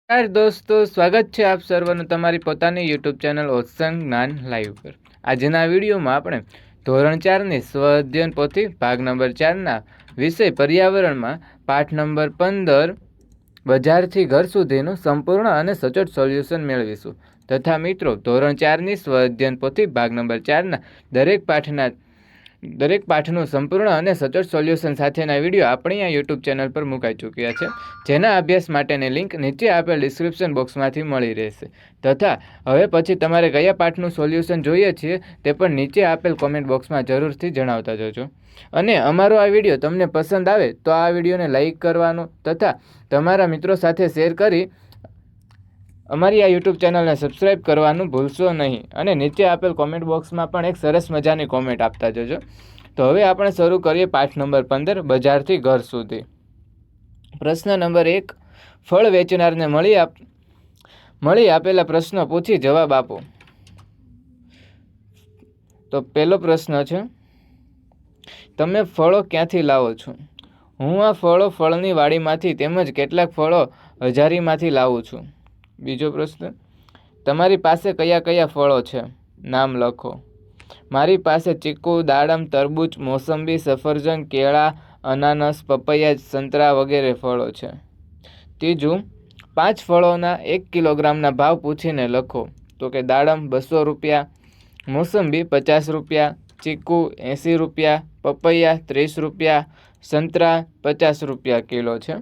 નમસ્કાર દોસ્તો, સ્વાગત છે આપ સર્વનું તમારી પોતાની યુટ્યુબ ચેનલ ઓસંગ જ્ઞાન લાઈવ પર। આજના વિડીયોમાં આપણે ધોરણ 4ની સ્વ અધ્યયન પોથી ભાગ નંબર 4ના વિષય પર્યાવરણમાં પાઠ નંબર 15 બજારથી ઘર સુધીનું સંપૂર્ણ અને સચોટ સોલ્યુશન મેળવીશું। તથા મિત્રો, ધોરણ 4ની સ્વ અધ્યયન પોથી ભાગ નંબર 4ના દરેક પાઠનું સંપૂર્ણ અને સચોટ સોલ્યુશન સાથેના વિડીયો આપણી આ યુટ્યુબ ચેનલ પર મુકાઈ ચૂક્યા છે, જેના અભ્યાસ માટેની લિંક નીચે આપેલ ડિસ્ક્રિપ્શન બોક્સમાંથી મળી રહેશે। તથા હવે પછી તમારે કયા પાઠનું સોલ્યુશન જોઈએ છે તે પણ નીચે આપેલ કોમેન્ટ બોક્સમાં જરૂરથી જણાવતા જજો। અને અમારો આ વિડીયો તમને પસંદ આવે તો આ વિડીયોને લાઈક કરવાનું તથા તમારા મિત્રો સાથે શેર કરી અમારી આ યુટ્યુબ ચેનલને સબસ્ક્રાઈબ કરવાનું ભૂલશો નહીં। અને નીચે આપેલ કોમેન્ટ બોક્સમાં પણ એક સરસ મજાની કોમેન્ટ આપતા જજો। તો હવે આપણે શરૂ કરીએ પાઠ નંબર 15 બજારથી ઘર સુધી। પ્રશ્ન નંબર 1, ફળ વેચનારને મળી આપેલા પ્રશ્નો પૂછી જવાબ આપો। તો પહેલો પ્રશ્ન છે, તમે ફળો ક્યાંથી લાવો છો? હું આ ફળો ફળની વાડીમાંથી તેમજ કેટલાક ફળો હજારીમાંથી લાવું છું। બીજો પ્રશ્ન, તમારી પાસે કયા કયા ફળો છે? નામ લખો। મારી પાસે ચીકુ, દાડમ, તરબૂચ, મોસંબી, સફરજન, કેળા, અનાનસ, પપૈયા, સંતરા વગેરે ફળો છે। ત્રીજું, 5 ફળોના 1 કિલોગ્રામના ભાવ પૂછીને લખો। તો કે દાડમ 200 રૂપિયા, મોસંબી 50 રૂપિયા, ચીકુ 80 રૂપિયા, પપૈયા 30 રૂપિયા, સંતરા 50 રૂપિયા કિલો છે।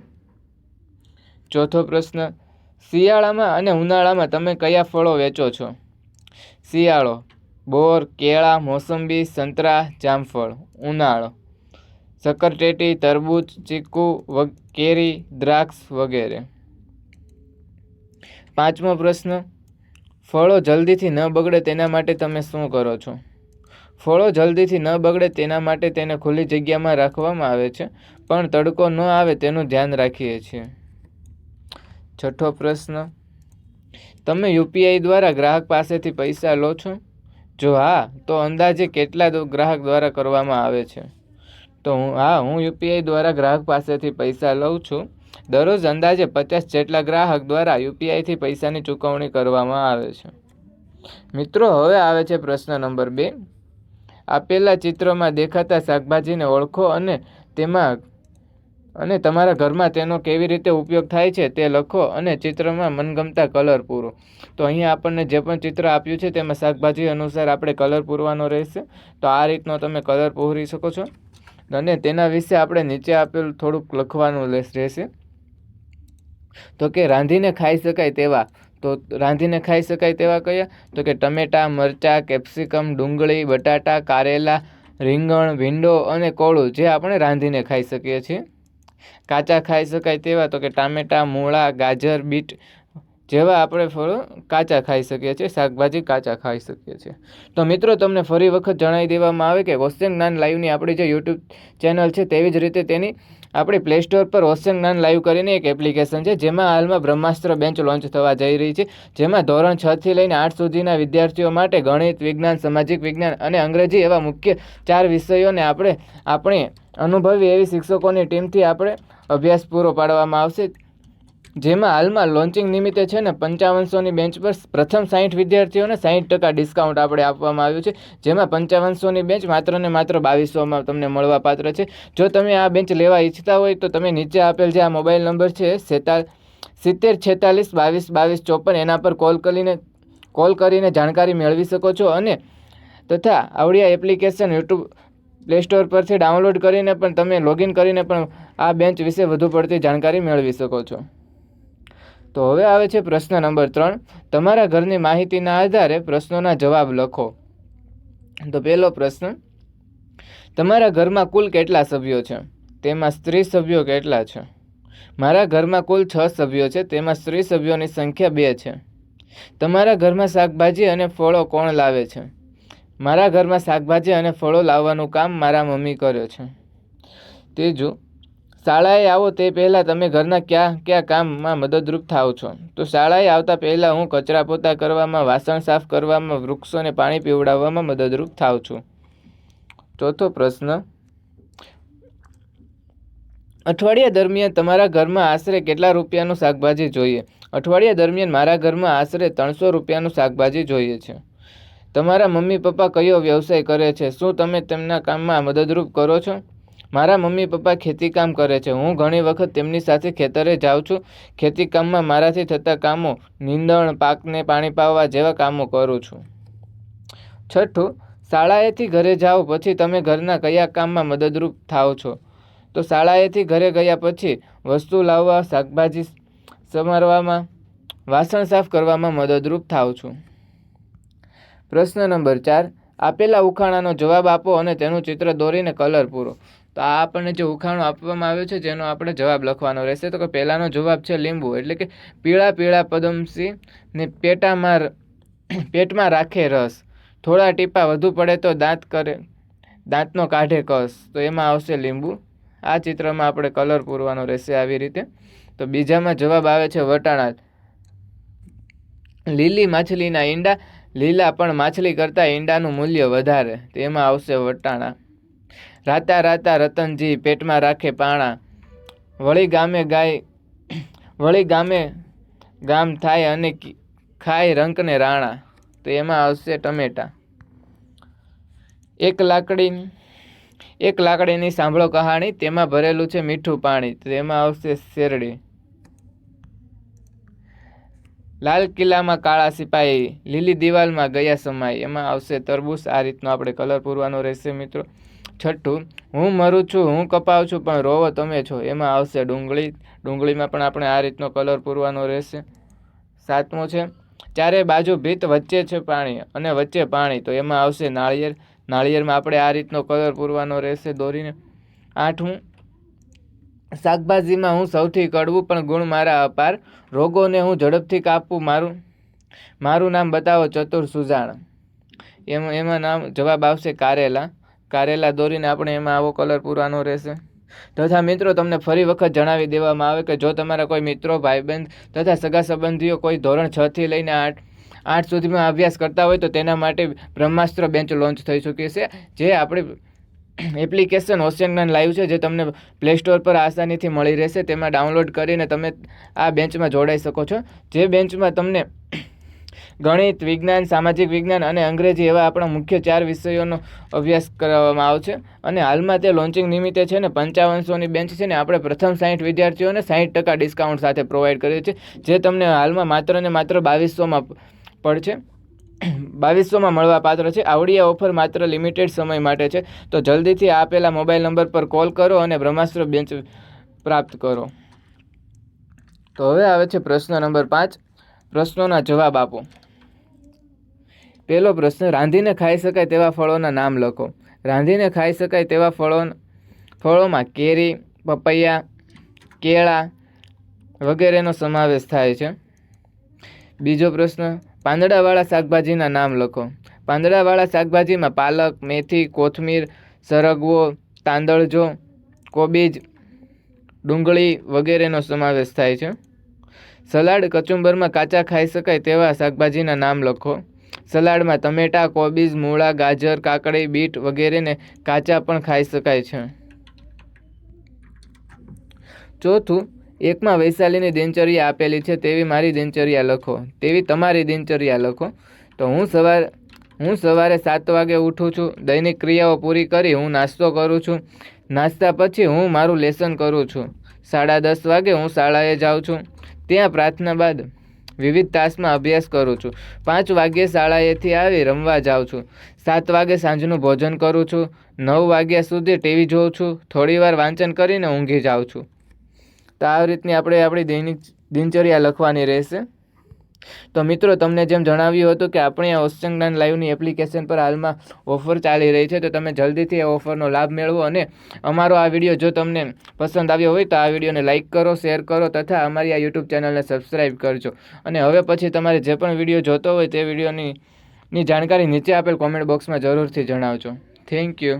ચોથો પ્રશ્ન, શિયાળામાં અને ઉનાળામાં તમે કયા ફળો વેચો છો? શિયાળો, બોર, કેળા, મોસંબી, સંતરા, જામફળ। ઉનાળો, શક્કરટેટી, તરબૂચ, ચીકુ, કેરી, દ્રાક્ષ વગેરે। પાંચમો પ્રશ્ન, ફળો જલ્દીથી ન બગડે તેના માટે તમે શું કરો છો? ફળો જલ્દીથી ન બગડે તેના માટે તેને ખુલ્લી જગ્યામાં રાખવામાં આવે છે, પણ તડકો ન આવે તેનું ધ્યાન રાખીએ છીએ। છઠ્ઠો પ્રશ્ન, તમે યુપીઆઈ દ્વારા ગ્રાહક પાસેથી પૈસા લો છો? જો હા, તો અંદાજે કેટલા ગ્રાહક દ્વારા કરવામાં આવે છે? તો હું યુપીઆઈ દ્વારા ગ્રાહક પાસેથી પૈસા લઉં છું। દરરોજ અંદાજે 50 જેટલા ગ્રાહક દ્વારા યુપીઆઈથી પૈસાની ચૂકવણી કરવામાં આવે છે। મિત્રો, હવે આવે છે પ્રશ્ન નંબર 2, આપેલા ચિત્રમાં દેખાતા શાકભાજીને ઓળખો અને તમારા ઘરમાં તેનો કેવી રીતે ઉપયોગ થાય છે તે લખો અને ચિત્રમાં મનગમતા કલર પૂરો। તો અહીંયા આપણને જે પણ ચિત્ર આપ્યું છે તેમાં શાકભાજી અનુસાર આપણે કલર પૂરવાનો રહેશે। તો આ રીતનો તમે કલર પૂરી શકો છો અને તેના વિશે આપણે નીચે આપેલ થોડુંક લખવાનું રહેશે। તો કે રાંધીને ખાઈ શકાય તેવા, તો રાંધીને ખાઈ શકાય તેવા કયા? તો કે ટમેટા, મરચાં, કેપ્સિકમ, ડુંગળી, બટાટા, કારેલા, રીંગણ, ભીંડો અને કોળું, જે આપણે રાંધીને ખાઈ શકીએ છીએ। કાચા ખાઈ શકાય તેવા, તો કે ટામેટા, મૂળા, ગાજર, બીટ જેવા આપણે ફળો કાચા ખાઈ શકીએ છીએ, શાકભાજી કાચા ખાઈ શકીએ છીએ। તો મિત્રો, તમને ફરી વખત જણાવી દેવામાં આવે કે ઓસંગ જ્ઞાન લાઈવની આપણી જે યુટ્યુબ ચેનલ છે તેવી જ રીતે તેની આપણી પ્લે સ્ટોર પર ઓસંગ જ્ઞાન લાઈવ કરીને એક એપ્લિકેશન છે, જેમાં હાલમાં બ્રહ્માસ્ત્ર બેન્ચ લોન્ચ થવા જઈ રહી છે, જેમાં ધોરણ 6 થી લઈને 8 સુધીના વિદ્યાર્થીઓ માટે ગણિત, વિજ્ઞાન, સામાજિક વિજ્ઞાન અને અંગ્રેજી એવા મુખ્ય 4 વિષયોને આપણે અનુભવી એવી શિક્ષકોની ટીમથી આપણે અભ્યાસ પૂરો પાડવામાં આવશે। જેમાં હાલમાં લોન્ચિંગ નિમિત્તે છે ને 5500ની બેન્ચ પર પ્રથમ 60 વિદ્યાર્થીઓને 60% ડિસ્કાઉન્ટ આપણે આપવામાં આવ્યું છે, જેમાં 5500ની બેન્ચ માત્ર ને માત્ર 2200માં તમને મળવા પાત્ર છે। જો તમે આ બેન્ચ લેવા ઈચ્છતા હોય તો તમે નીચે આપેલ જે આ મોબાઈલ નંબર છે 70 46 22 22 54 એના પર કોલ કરીને જાણકારી મેળવી શકો છો। અને તથા આવડી આ એપ્લિકેશન યુટ્યુબ પ્લે સ્ટોર પરથી ડાઉનલોડ કરીને પણ તમે લોગિન કરીને પણ આ બેન્ચ વિશે વધુ પડતી જાણકારી મેળવી શકો છો। તો હવે આવે છે પ્રશ્ન નંબર 3, તમારા ઘરની માહિતીના આધારે પ્રશ્નોના જવાબ લખો। તો પહેલો પ્રશ્ન, તમારા ઘરમાં કુલ કેટલા સભ્યો છે? તેમાં સ્ત્રી સભ્યો કેટલા છે? મારા ઘરમાં કુલ 6 સભ્યો છે, તેમાં સ્ત્રી સભ્યોની સંખ્યા 2 છે। તમારા ઘરમાં શાકભાજી અને ફળો કોણ લાવે છે? મારા ઘરમાં શાકભાજી અને ફળો લાવવાનું કામ મારા મમ્મી કરે છે। ત્રીજું, શાળાએ આવો તે પહેલાં તમે ઘરના કયા કામમાં મદદરૂપ થાવ છો? તો શાળાએ આવતા પહેલાં હું કચરા પોતા કરવામાં, વાસણ સાફ કરવામાં, વૃક્ષોને પાણી પીવડાવવામાં મદદરૂપ થાવ છું। ચોથો પ્રશ્ન, અઠવાડિયા દરમિયાન તમારા ઘરમાં આશરે કેટલા રૂપિયાનું શાકભાજી જોઈએ? અઠવાડિયા દરમિયાન મારા ઘરમાં આશરે 300 રૂપિયાનું શાકભાજી જોઈએ છે. તમારા મમ્મી પપ્પા કયો વ્યવસાય કરે છે? શું તમે તેમના કામમાં મદદરૂપ કરો છો? મારા મમ્મી પપ્પા ખેતીકામ કરે છે. હું ઘણી વખત તેમની સાથે ખેતરે જાઉં છું. ખેતીકામમાં મારાથી થતા કામો નીંદણ, પાકને પાણી પાવા જેવા કામો કરું છું. છઠ્ઠું, શાળાએથી ઘરે જાઓ પછી તમે ઘરના કયા કામમાં મદદરૂપ થાઓ છો? તો શાળાએથી ઘરે ગયા પછી વસ્તુ લાવવા, શાકભાજી સમારવામાં, વાસણ સાફ કરવામાં મદદરૂપ થાઉં છું. પ્રશ્ન નંબર 4, આપેલા ઉખાણાનો જવાબ આપો અને તેનું ચિત્ર દોરીને કલર પૂરો. તો આ આપણને જે ઉખાણો આપવામાં આવ્યો છે જેનો આપણે જવાબ લખવાનો રહેશે. તો કે પહેલાનો જવાબ છે લીંબુ, એટલે કે પીળા પીળા પદમસી ને પેટમાં રાખે રસ, થોડા ટીપા વધુ પડે તો દાંતનો કાઢે કસ. તો એમાં આવશે લીંબુ. આ ચિત્રમાં આપણે કલર પૂરવાનો રહેશે આવી રીતે. તો બીજામાં જવાબ આવે છે વટાણા. લીલી માછલીના ઈંડા લીલા, પણ માછલી કરતાં ઈંડાનું મૂલ્ય વધારે. તો એમાં આવશે વટાણા. રાતા રાતા રતનજી પેટમાં રાખે પાણા, વળી ગામે ગામ થાય અને ખાય રંકને રાણા. તો એમાં આવશે ટમેટા. એક લાકડીની સાંભળો કહાણી, તેમાં ભરેલું છે મીઠું પાણી. તો એમાં આવશે શેરડી. લાલ કિલ્લામાં કાળા સિપાહી, લીલી દિવાલમાં ગયા સમાઈ. એમાં આવશે તરબૂચ. આ રીતનો આપણે કલર પૂરવાનો રહેશે મિત્રો. છઠ્ઠું, હું મરું છું, હું કપાવ છું, પણ રોવો તમે છો. એમાં આવશે ડુંગળી. ડુંગળીમાં પણ આપણે આ રીતનો કલર પૂરવાનો રહેશે. સાતમો છે, ચારે બાજુ ભીત વચ્ચે છે પાણી અને વચ્ચે પાણી. તો એમાં આવશે નાળિયેર. નાળિયેરમાં આપણે આ રીતનો કલર પૂરવાનો રહેશે દોરીને. આઠમું, શાકભાજીમાં હું સૌથી કડવું, પણ ગુણ મારા અપાર, રોગોને હું ઝડપથી કાપું, મારું નામ બતાવો ચતુર સુજાણ. એમાં નામ જવાબ આવશે કારેલા. કારેલા દોરીને આપણે એમાં આવો કલર પૂરવાનો રહેશે. તથા મિત્રો તમને ફરી વખત જણાવી દેવામાં આવે કે જો તમારા કોઈ મિત્રો, ભાઈબંધ તથા સગા સંબંધીઓ કોઈ ધોરણ 6 થી લઈને 8 સુધીમાં અભ્યાસ કરતા હોય તો તેના માટે બ્રહ્માસ્ત્ર બેન્ચ લોન્ચ થઈ ચૂકી છે. જે આપણી એપ્લિકેશન ઓશિયન જ્ઞાન લાઈવ છે, જે તમને પ્લે સ્ટોર પર આસાનીથી મળી રહેશે. તેમાં ડાઉનલોડ કરીને તમે આ બેન્ચમાં જોડાઈ શકો છો. જે બેન્ચમાં તમને ગણિત, વિજ્ઞાન, સામાજિક વિજ્ઞાન અને અંગ્રેજી એવા આપણા મુખ્ય 4 વિષયોનો અભ્યાસ કરવામાં આવશે. અને હાલમાં તે લોન્ચિંગ નિમિત્તે છે ને 5500ની બેન્ચ છે ને આપણે પ્રથમ 60 વિદ્યાર્થીઓને 60% ડિસ્કાઉન્ટ સાથે પ્રોવાઈડ કરીએ છીએ. જે તમને હાલમાં માત્ર ને માત્ર 2200માં પડશે. 2200માં મળવા પાત્ર છે. આવડી આ ઓફર માત્ર લિમિટેડ સમય માટે છે. તો જલ્દીથી આપેલા મોબાઈલ નંબર પર કોલ કરો અને બ્રહ્માસ્ત્ર બેન્ચ પ્રાપ્ત કરો. તો હવે આવે છે પ્રશ્ન નંબર 5. પ્રશ્નોના જવાબ આપો. પહેલો પ્રશ્ન, રાંધીને ખાઈ શકાય તેવા ફળોના નામ લખો. રાંધીને ખાઈ શકાય તેવા ફળોમાં કેરી, પપૈયા, કેળા વગેરેનો સમાવેશ થાય છે. બીજો પ્રશ્ન, પાંદડાવાળા શાકભાજીના નામ લખો. પાંદડાવાળા શાકભાજીમાં પાલક, મેથી, કોથમીર, સરગવો, તાંદળજો, કોબીજ, ડુંગળી વગેરેનો સમાવેશ થાય છે. સલાડ, કચુંબરમાં કાચા ખાઈ શકાય તેવા શાકભાજીના નામ લખો. સલાડમાં ટમેટા, કોબીજ, મૂળા, ગાજર, કાકડી, બીટ વગેરેને કાચા પણ ખાઈ શકાય છે. ચોથું, એકમાં વૈશાલીની દિનચર્યા આપેલી છે તેવી મારી દિનચર્યા લખો. તેવી તમારી દિનચર્યા લખો. તો હું સવારે 7 વાગે ઉઠું છું. દૈનિક ક્રિયાઓ પૂરી કરી હું નાસ્તો કરું છું. નાસ્તા પછી હું મારું લેસન કરું છું. 10:30 વાગે હું શાળાએ જાઉં છું. ત્યાં પ્રાર્થના બાદ વિવિધ તાસમાં અભ્યાસ કરું છું. 5 વાગ્યે શાળાએથી આવી રમવા જાઉં છું. 7 વાગે સાંજનું ભોજન કરું છું. 9 વાગ્યા સુધી ટીવી જોઉં છું. થોડીવાર વાંચન કરીને ઊંઘી જાઉં છું. તો આ રીતની આપણે આપણી દૈનિક દિનચર્યા લખવાની રહેશે. તો મિત્રો તમને જેમ જણાવ્યું હતું કે આપણી આ ઓશિયન જ્ઞાન લાઈવની એપ્લિકેશન પર હાલમાં ઓફર ચાલી રહી છે. તો તમે જલ્દીથી આ ઓફરનો લાભ મેળવો. અને અમારો આ વિડીયો જો તમને પસંદ આવ્યો હોય તો આ વિડીયોને લાઇક કરો, શેર કરો તથા અમારી આ યુટ્યુબ ચેનલને સબસ્ક્રાઈબ કરજો. અને હવે પછી તમારે જે પણ વિડીયો જોતો હોય તે વિડીયોની જાણકારી નીચે આપેલ કોમેન્ટ બોક્સમાં જરૂરથી જણાવજો. Thank you.